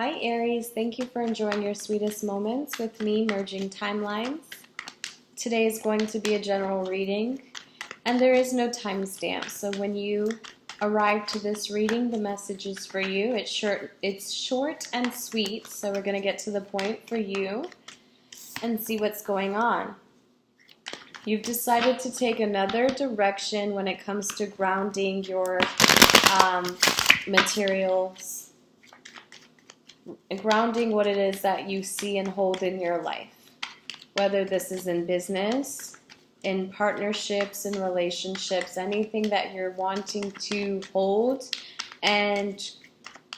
Hi Aries, thank you for enjoying your sweetest moments with me, Merging Timelines. Today is going to be a general reading, and there is no timestamp, so when you arrive to this reading, the message is for you. It's short and sweet, so we're going to get to the point for you and see what's going on. You've decided to take another direction when it comes to grounding your materials, grounding what it is that you see and hold in your life, whether this is in business, in partnerships, in relationships, anything that you're wanting to hold and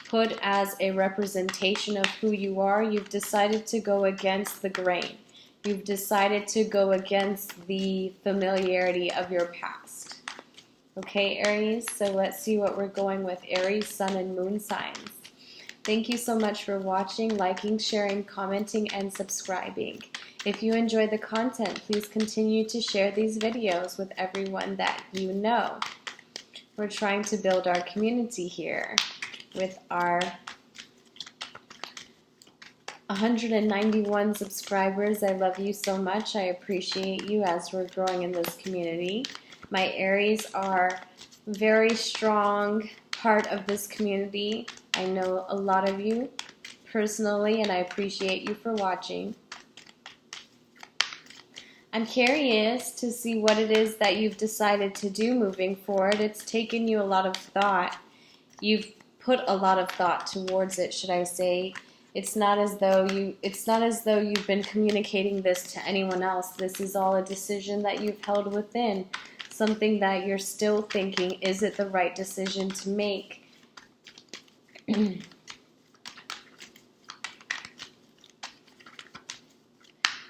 put as a representation of who you are. You've decided to go against the grain. You've decided to go against the familiarity of your past. Okay, Aries, so let's see what we're going with Aries, Sun, and Moon signs. Thank you so much for watching, liking, sharing, commenting, and subscribing. If you enjoy the content, please continue to share these videos with everyone that you know. We're trying to build our community here with our 191 subscribers. I love you so much. I appreciate you as we're growing in this community. My Aries are very strong part of this community. I know a lot of you personally, and I appreciate you for watching. I'm curious to see what it is that you've decided to do moving forward. It's taken you a lot of thought. You've put a lot of thought towards it, should I say. It's not as though you've been communicating this to anyone else. This is all a decision that you've held within, something that you're still thinking, is it the right decision to make?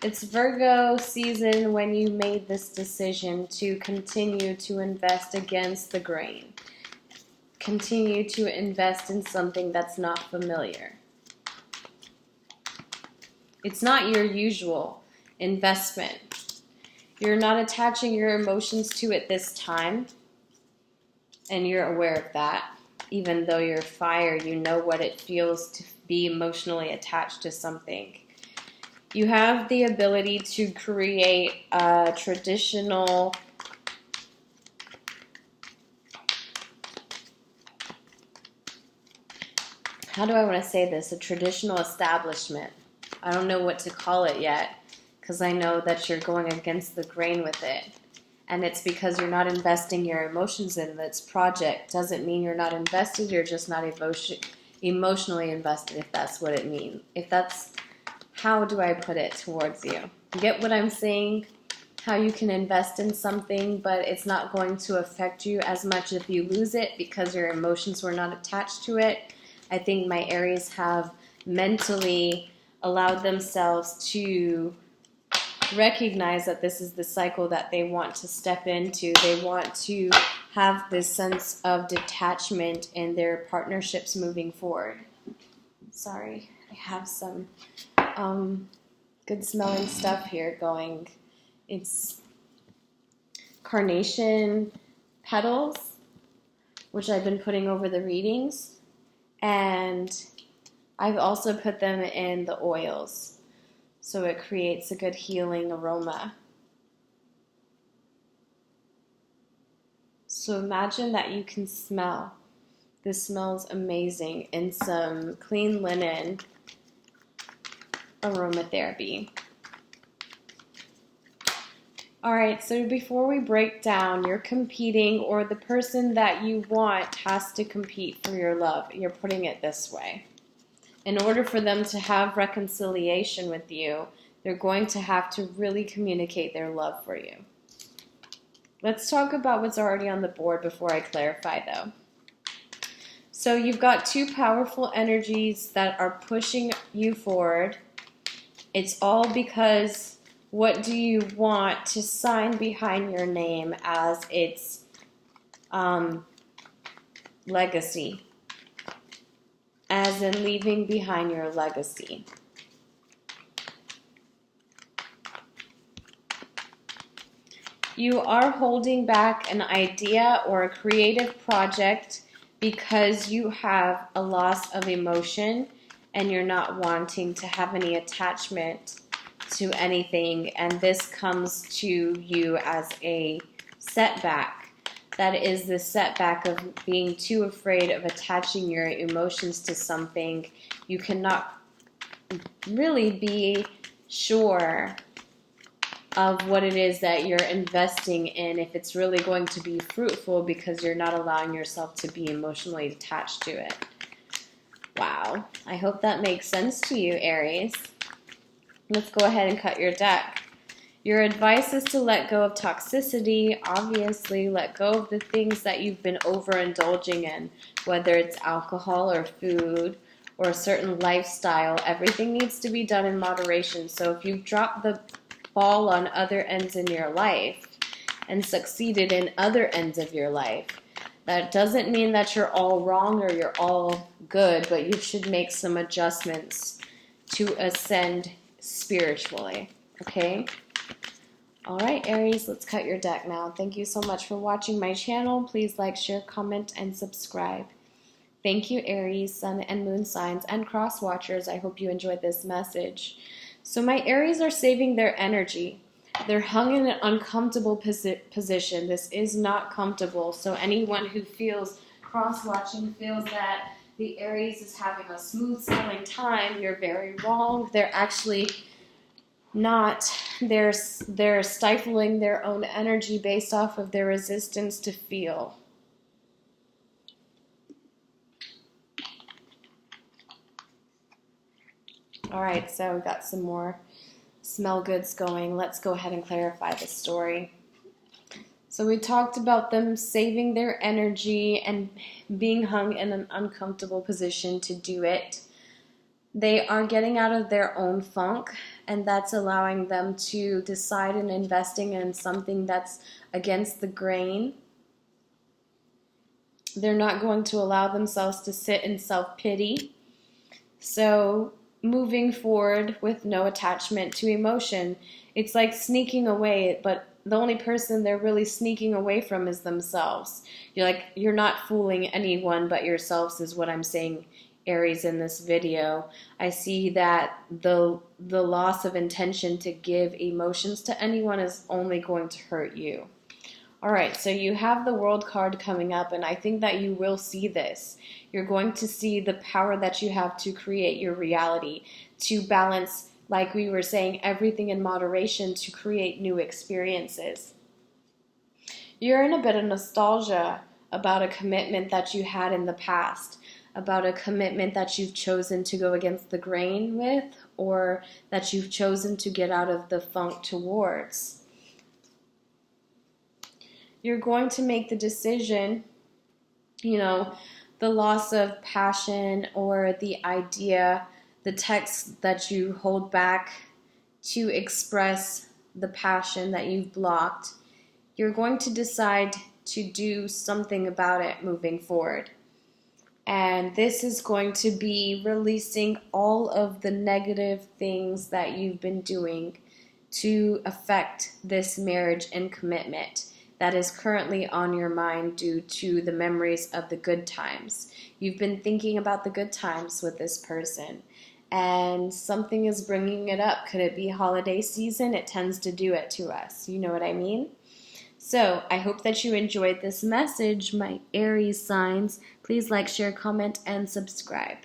It's Virgo season when you made this decision to continue to invest against the grain. Continue to invest in something that's not familiar. It's not your usual investment. You're not attaching your emotions to it this time, and you're aware of that. Even though you're fire, you know what it feels to be emotionally attached to something. You have the ability to create a traditional how do I want to say this? A traditional establishment. I don't know what to call it yet, because I know that you're going against the grain with it. And it's because you're not investing your emotions in this project. Doesn't mean you're not invested, you're just not emotionally invested, if that's what it means. If that's, how do I put it towards you? You get what I'm saying? How you can invest in something, but it's not going to affect you as much if you lose it because your emotions were not attached to it. I think my Aries have mentally allowed themselves to recognize that this is the cycle that they want to step into. They want to have this sense of detachment in their partnerships moving forward. Sorry, I have some good smelling stuff here going. It's carnation petals, which I've been putting over the readings, and I've also put them in the oils, so it creates a good healing aroma. So imagine that you can smell. This smells amazing in some clean linen aromatherapy. Alright, so before we break down, you're competing, or the person that you want has to compete for your love. You're putting it this way. In order for them to have reconciliation with you, they're going to have to really communicate their love for you. Let's talk about what's already on the board before I clarify, though. So you've got two powerful energies that are pushing you forward. It's all because what do you want to sign behind your name as its legacy? As in leaving behind your legacy. You are holding back an idea or a creative project because you have a loss of emotion and you're not wanting to have any attachment to anything, and this comes to you as a setback. That is the setback of being too afraid of attaching your emotions to something. You cannot really be sure of what it is that you're investing in, if it's really going to be fruitful, because you're not allowing yourself to be emotionally attached to it. Wow. I hope that makes sense to you, Aries. Let's go ahead and cut your deck. Your advice is to let go of toxicity. Obviously, let go of the things that you've been overindulging in, whether it's alcohol or food or a certain lifestyle. Everything needs to be done in moderation. So if you've dropped the ball on other ends in your life and succeeded in other ends of your life, that doesn't mean that you're all wrong or you're all good, but you should make some adjustments to ascend spiritually. Okay? All right, Aries, let's cut your deck now. Thank you so much for watching my channel. Please like, share, comment, and subscribe. Thank you, Aries, Sun and Moon signs, and cross watchers. I hope you enjoyed this message. So my Aries are saving their energy. They're hung in an uncomfortable position. This is not comfortable. So anyone who feels cross-watching feels that the Aries is having a smooth sailing time, you're very wrong. They're actually not. They're stifling their own energy based off of their resistance to feel. All right, so we've got some more smell goods going. Let's go ahead and clarify the story. So we talked about them saving their energy and being hung in an uncomfortable position to do it. They are getting out of their own funk, and that's allowing them to decide in investing in something that's against the grain. They're not going to allow themselves to sit in self-pity. So moving forward with no attachment to emotion. It's like sneaking away, but the only person they're really sneaking away from is themselves. You're not fooling anyone but yourselves is what I'm saying, Aries, in this video. I see that the loss of intention to give emotions to anyone is only going to hurt you. Alright, so you have the World card coming up, and I think that you will see this. You're going to see the power that you have to create your reality, to balance, like we were saying, everything in moderation to create new experiences. You're in a bit of nostalgia about a commitment that you had in the past, about a commitment that you've chosen to go against the grain with, or that you've chosen to get out of the funk towards. You're going to make the decision, the loss of passion or the idea, the text that you hold back to express the passion that you've blocked. You're going to decide to do something about it moving forward. And this is going to be releasing all of the negative things that you've been doing to affect this marriage and commitment that is currently on your mind due to the memories of the good times. You've been thinking about the good times with this person, and something is bringing it up. Could it be holiday season? It tends to do it to us. You know what I mean? So I hope that you enjoyed this message, my Aries signs. Please like, share, comment, and subscribe.